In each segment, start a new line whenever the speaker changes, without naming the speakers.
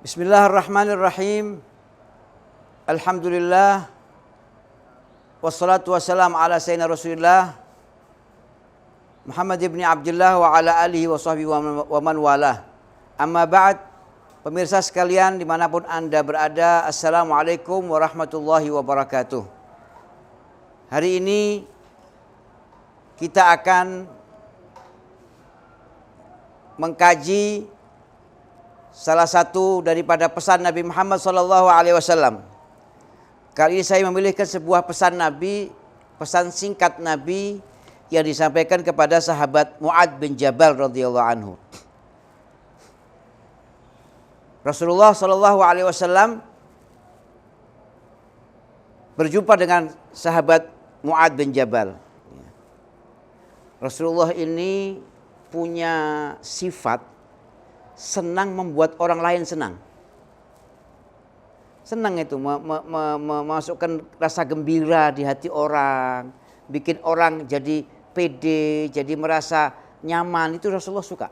Bismillahirrahmanirrahim. Alhamdulillah. Wassalatu wassalamu ala sayyidina Rasulillah Muhammad ibn Abdullah wa ala alihi wa sahbihi wa man walah. Amma ba'd. Pemirsa sekalian dimanapun Anda berada, Assalamualaikum warahmatullahi wabarakatuh. Hari ini kita akan mengkaji salah satu daripada pesan Nabi Muhammad SAW. Kali ini saya memilihkan sebuah pesan Nabi, pesan singkat Nabi yang disampaikan kepada sahabat Mu'adz bin Jabal radhiyallahu anhu. Rasulullah SAW berjumpa dengan sahabat Mu'adz bin Jabal. Rasulullah ini punya sifat senang membuat orang lain senang. Senang itu memasukkan rasa gembira di hati orang, bikin orang jadi pede, jadi merasa nyaman. Itu Rasulullah suka.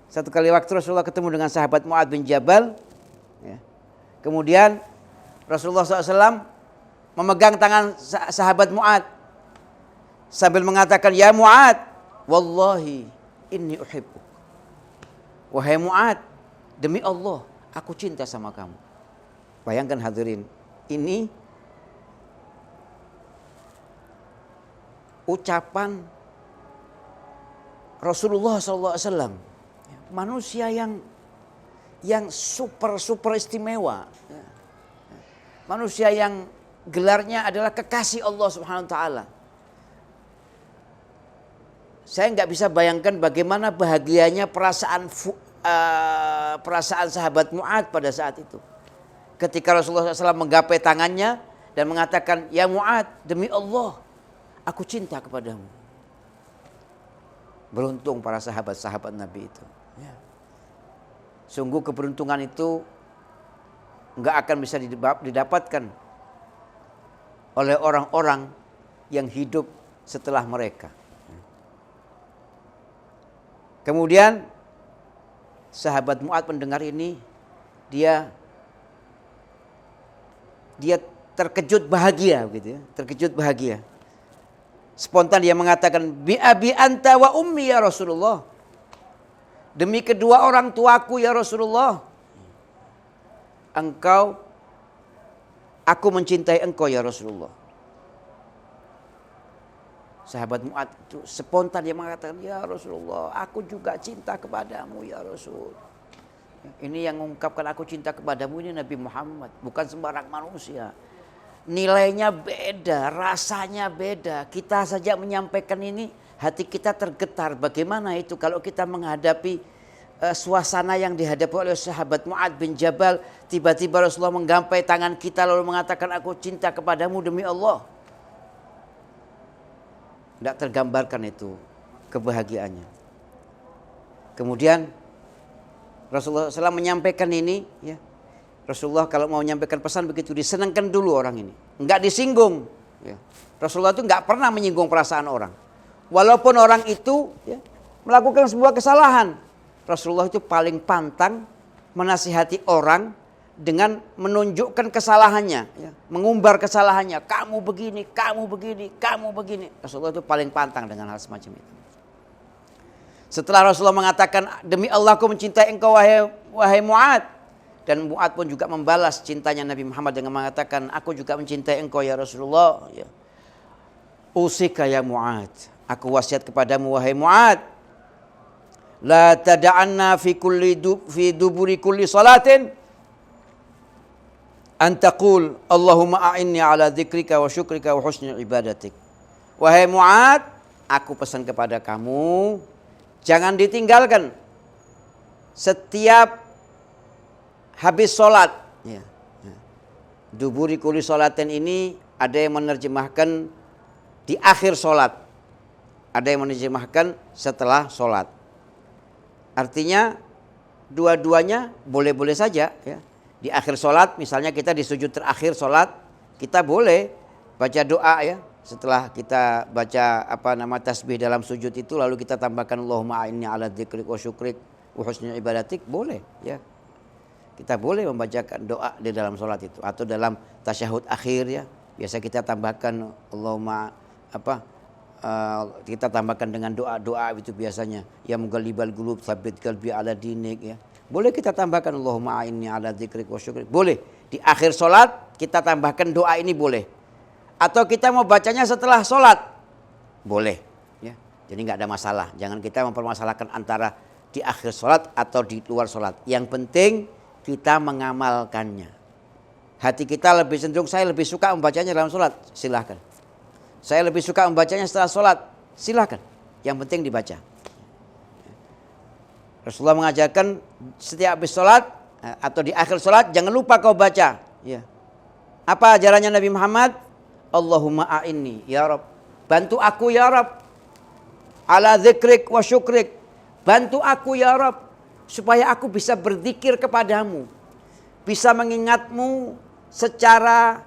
Satu kali waktu Rasulullah ketemu dengan sahabat Mu'adz bin Jabal, ya. Kemudian Rasulullah SAW memegang tangan sahabat Mu'adz sambil mengatakan, "Ya Mu'adz, wallahi inni uhibbu." Wahai Mu'adz, demi Allah, aku cinta sama kamu. Bayangkan hadirin, ini ucapan Rasulullah SAW. Manusia yang super istimewa. Manusia yang gelarnya adalah kekasih Allah Subhanahu wa taala. Saya nggak bisa bayangkan bagaimana bahagianya perasaan sahabat Mu'adz pada saat itu. Ketika Rasulullah SAW menggapai tangannya dan mengatakan, "Ya Mu'adz, demi Allah, aku cinta kepadamu." Beruntung para sahabat-sahabat Nabi itu. Ya. Sungguh keberuntungan itu nggak akan bisa didapatkan oleh orang-orang yang hidup setelah mereka. Kemudian sahabat Mu'adz mendengar ini, dia terkejut bahagia, gitu ya, terkejut bahagia. Spontan dia mengatakan, "Bi abi anta wa ummi ya Rasulullah." Demi kedua orang tuaku ya Rasulullah. Aku mencintai engkau ya Rasulullah. Sahabat Mu'adz itu spontan dia mengatakan, "Ya Rasulullah, aku juga cinta kepadamu ya Rasul." Ini yang mengungkapkan aku cinta kepadamu ini Nabi Muhammad, bukan sembarang manusia. Nilainya beda, rasanya beda. Kita saja menyampaikan ini, hati kita tergetar. Bagaimana itu kalau kita menghadapi suasana yang dihadapi oleh sahabat Mu'adz bin Jabal. Tiba-tiba Rasulullah menggapai tangan kita lalu mengatakan, "Aku cinta kepadamu demi Allah." Tidak tergambarkan itu kebahagiaannya. Kemudian Rasulullah SAW menyampaikan ini, ya. Rasulullah kalau mau menyampaikan pesan begitu disenangkan dulu orang ini, enggak disinggung. Ya. Rasulullah itu enggak pernah menyinggung perasaan orang, walaupun orang itu, ya, melakukan sebuah kesalahan. Rasulullah itu paling pantang menasihati orang dengan menunjukkan kesalahannya, ya, mengumbar kesalahannya. Kamu begini, kamu begini, kamu begini. Rasulullah itu paling pantang dengan hal semacam itu. Setelah Rasulullah mengatakan, "Demi Allah aku mencintai engkau wahai Mu'adz." Dan Mu'adz pun juga membalas cintanya Nabi Muhammad dengan mengatakan, "Aku juga mencintai engkau ya Rasulullah." Ya. "Usika ya Mu'adz, aku wasiat kepadamu wahai Mu'adz. La tada'anna fi duburi kulli salatin antaqul Allahumma a'inni ala dzikrika wa syukrika wa husni ibadatik." Wahai Mu'adz, aku pesan kepada kamu, jangan ditinggalkan setiap habis sholat. Ya. Duburi kulli sholatin ini ada yang menerjemahkan di akhir sholat, ada yang menerjemahkan setelah sholat. Artinya dua-duanya boleh-boleh saja, ya. Di akhir sholat, misalnya kita di sujud terakhir sholat, kita boleh baca doa, ya. Setelah kita baca tasbih dalam sujud itu, lalu kita tambahkan Allahumma a'inni ala dzikrik wa syukrik wa husni ibadatik, boleh, ya. Kita boleh membacakan doa di dalam sholat itu atau dalam tasyahud akhir ya. Biasa kita tambahkan Allahumma kita tambahkan dengan doa-doa itu biasanya. Ya mughalibal qulub tsabbit qalbi ala dinik ya. Boleh kita tambahkan Allahumma a'inni ala dzikrik wa syukrik. Boleh. Di akhir sholat kita tambahkan doa ini boleh. Atau kita mau bacanya setelah sholat. Boleh. Ya. Jadi nggak ada masalah. Jangan kita mempermasalahkan antara di akhir sholat atau di luar sholat. Yang penting kita mengamalkannya. Hati kita lebih cenderung, saya lebih suka membacanya dalam sholat. Silahkan. Saya lebih suka membacanya setelah sholat. Silahkan. Yang penting dibaca. Rasulullah mengajarkan setiap habis sholat atau di akhir sholat jangan lupa kau baca. Ya. Apa ajarannya Nabi Muhammad? Allahumma a'inni ya Rabb. Bantu aku ya Rabb. Ala dzikrik wa syukrik. Bantu aku ya Rabb. Supaya aku bisa berzikir kepadamu. Bisa mengingatmu secara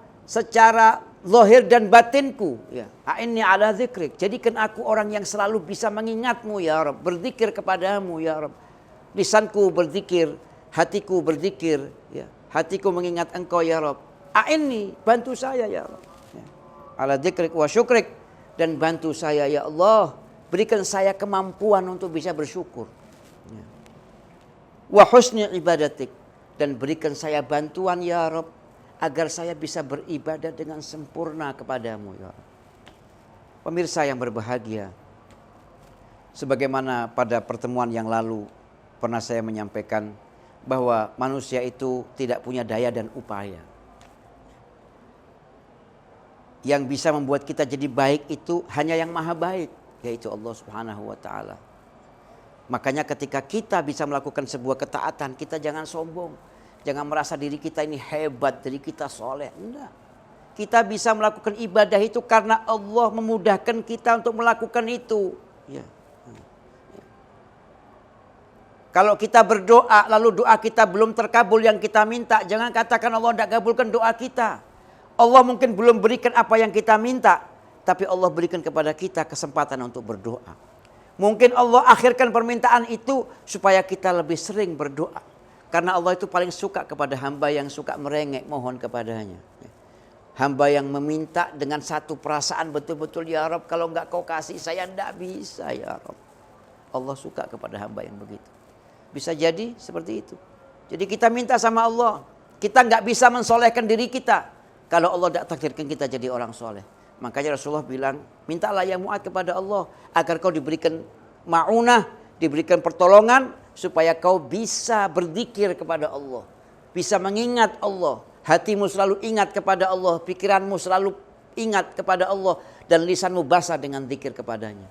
zahir dan batinku. Ya. A'inni ala dzikrik. Jadikan aku orang yang selalu bisa mengingatmu ya Rabb. Berzikir kepadamu ya Rabb. Lisanku berzikir. Hatiku berzikir. Ya. Hatiku mengingat engkau ya Rabb. A'inni. Bantu saya ya Rabb. Ya. Ala dzikrik wa syukrik. Dan bantu saya ya Allah. Berikan saya kemampuan untuk bisa bersyukur. Ya. Wa husni ibadatik. Dan berikan saya bantuan ya Rabb. Agar saya bisa beribadah dengan sempurna kepadamu ya Rabb. Pemirsa yang berbahagia. Sebagaimana pada pertemuan yang lalu pernah saya menyampaikan. Bahwa manusia itu tidak punya daya dan upaya. Yang bisa membuat kita jadi baik itu hanya yang maha baik. Yaitu Allah Subhanahu wa ta'ala. Makanya ketika kita bisa melakukan sebuah ketaatan, kita jangan sombong. Jangan merasa diri kita ini hebat, diri kita soleh. Enggak. Kita bisa melakukan ibadah itu karena Allah memudahkan kita untuk melakukan itu. Ya. Kalau kita berdoa, lalu doa kita belum terkabul yang kita minta, jangan katakan Allah tidak kabulkan doa kita. Allah mungkin belum berikan apa yang kita minta, tapi Allah berikan kepada kita kesempatan untuk berdoa. Mungkin Allah akhirkan permintaan itu supaya kita lebih sering berdoa. Karena Allah itu paling suka kepada hamba yang suka merengek mohon kepadanya. Hamba yang meminta dengan satu perasaan betul-betul, ya Rabb kalau enggak kau kasih saya tidak bisa ya Rabb. Allah suka kepada hamba yang begitu. Bisa jadi seperti itu. Jadi kita minta sama Allah. Kita enggak bisa mensolehkan diri kita. Kalau Allah tidak takdirkan kita jadi orang soleh. Makanya Rasulullah bilang, mintalah ya Mu'ad kepada Allah agar kau diberikan ma'unah, diberikan pertolongan supaya kau bisa berzikir kepada Allah, bisa mengingat Allah, hatimu selalu ingat kepada Allah, pikiranmu selalu ingat kepada Allah dan lisanmu basah dengan zikir kepadanya.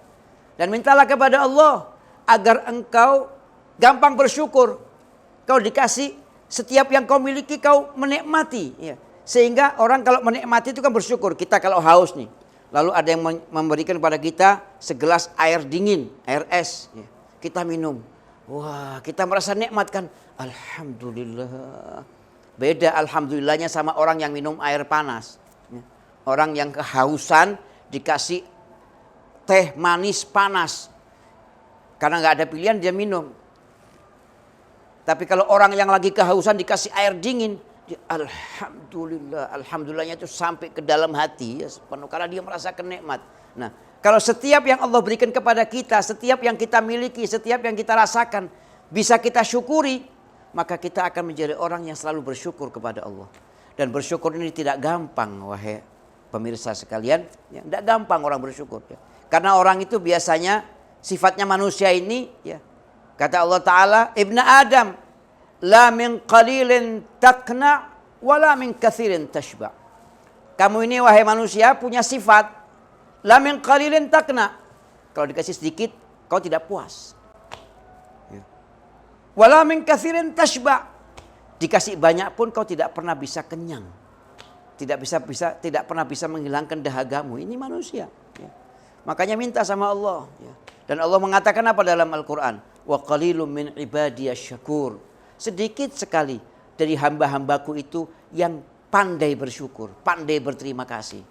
Dan mintalah kepada Allah agar engkau gampang bersyukur. Kau dikasih setiap yang kau miliki kau menikmati ya. Sehingga orang kalau menikmati itu kan bersyukur. Kita kalau haus nih. Lalu ada yang memberikan kepada kita segelas air dingin. Air es. Ya. Kita minum. Wah kita merasa nikmat kan. Alhamdulillah. Beda alhamdulillahnya sama orang yang minum air panas. Ya. Orang yang kehausan dikasih teh manis panas. Karena gak ada pilihan dia minum. Tapi kalau orang yang lagi kehausan dikasih air dingin. Alhamdulillah, alhamdulillahnya itu sampai ke dalam hati ya, sepenuh karena dia merasakan nikmat. Nah, kalau setiap yang Allah berikan kepada kita, setiap yang kita miliki, setiap yang kita rasakan bisa kita syukuri, maka kita akan menjadi orang yang selalu bersyukur kepada Allah. Dan bersyukur ini tidak gampang, wahai pemirsa sekalian, ya, tidak gampang orang bersyukur. Ya. Karena orang itu biasanya sifatnya manusia ini, ya, kata Allah Taala, Ibnu Adam. La min qalilin taqna wala min katsirin tashba. Kamu ini wahai manusia punya sifat la min qalilin taqna. Kalau dikasih sedikit kau tidak puas. Ya. Wala min katsirin tashba. Dikasih banyak pun kau tidak pernah bisa kenyang. Tidak pernah bisa menghilangkan dahagamu. Ini manusia. Ya. Makanya minta sama Allah. Ya. Dan Allah mengatakan apa dalam Al-Quran? Wa qalilum min ibadiyasy syakur. Sedikit sekali dari hamba-hambaku itu yang pandai bersyukur, pandai berterima kasih.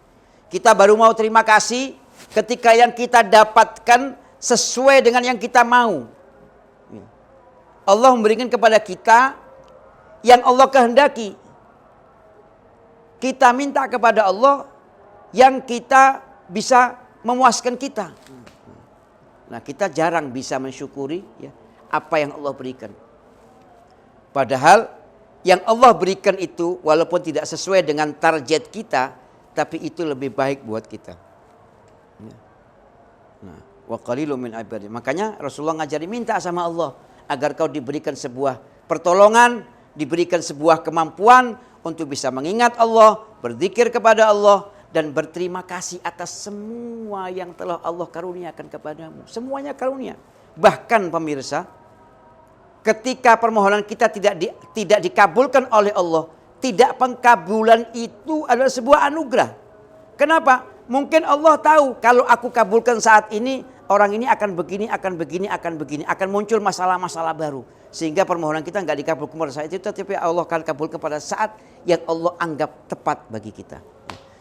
Kita baru mau terima kasih ketika yang kita dapatkan sesuai dengan yang kita mau. Allah memberikan kepada kita yang Allah kehendaki. Kita minta kepada Allah yang kita bisa memuaskan kita. Nah, kita jarang bisa mensyukuri ya, apa yang Allah berikan. Padahal yang Allah berikan itu walaupun tidak sesuai dengan target kita, tapi itu lebih baik buat kita. Nah, wa qalilun min ibadi. Makanya Rasulullah ngajari minta sama Allah agar kau diberikan sebuah pertolongan, diberikan sebuah kemampuan untuk bisa mengingat Allah, berzikir kepada Allah, dan berterima kasih atas semua yang telah Allah karuniakan kepadamu. Semuanya karunia. Bahkan pemirsa, ketika permohonan kita tidak dikabulkan oleh Allah, tidak pengkabulan itu adalah sebuah anugerah. Kenapa? Mungkin Allah tahu kalau aku kabulkan saat ini, orang ini akan begini, akan muncul masalah-masalah baru. Sehingga permohonan kita nggak dikabulkan pada saat itu, tapi Allah akan kabulkan pada saat yang Allah anggap tepat bagi kita.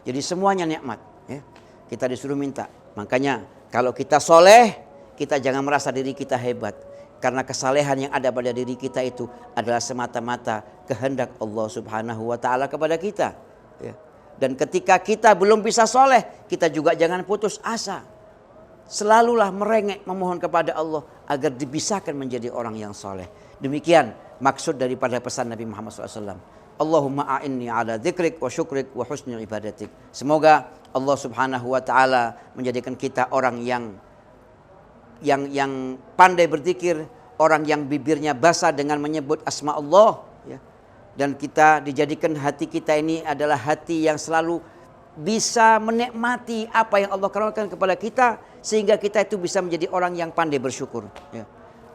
Jadi semuanya nikmat. Ya. Kita disuruh minta. Makanya kalau kita soleh, kita jangan merasa diri kita hebat. Karena kesalehan yang ada pada diri kita itu adalah semata-mata kehendak Allah Subhanahu wa ta'ala kepada kita. Ya. Dan ketika kita belum bisa soleh, kita juga jangan putus asa. Selalulah merengek memohon kepada Allah agar dibisahkan menjadi orang yang soleh. Demikian maksud daripada pesan Nabi Muhammad SAW. Allahumma a'inni ala dzikrik wa syukrik wa husni ibadatik. Semoga Allah Subhanahu wa ta'ala menjadikan kita orang yang pandai berzikir, orang yang bibirnya basah dengan menyebut asma Allah, ya. Dan kita dijadikan hati kita ini adalah hati yang selalu bisa menikmati apa yang Allah karuniakan kepada kita, sehingga kita itu bisa menjadi orang yang pandai bersyukur, ya.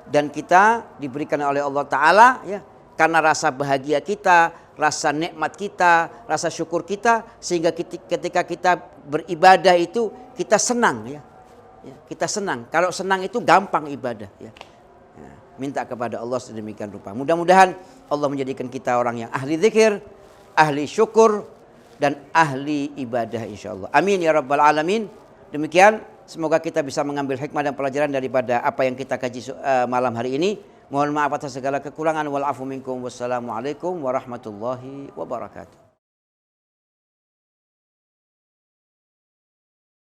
Dan kita diberikan oleh Allah Ta'ala, ya, karena rasa bahagia kita, rasa nikmat kita, rasa syukur kita, sehingga ketika kita beribadah itu kita senang, ya. Ya, kita senang. Kalau senang itu gampang ibadah. Ya. Ya, minta kepada Allah sedemikian rupa. Mudah-mudahan Allah menjadikan kita orang yang ahli zikir, ahli syukur, dan ahli ibadah insya Allah. Amin ya rabbal alamin. Demikian, semoga kita bisa mengambil hikmah dan pelajaran daripada apa yang kita kaji malam hari ini. Mohon maaf atas segala kekurangan. Wal afu minkum. Wassalamualaikum warahmatullahi wabarakatuh.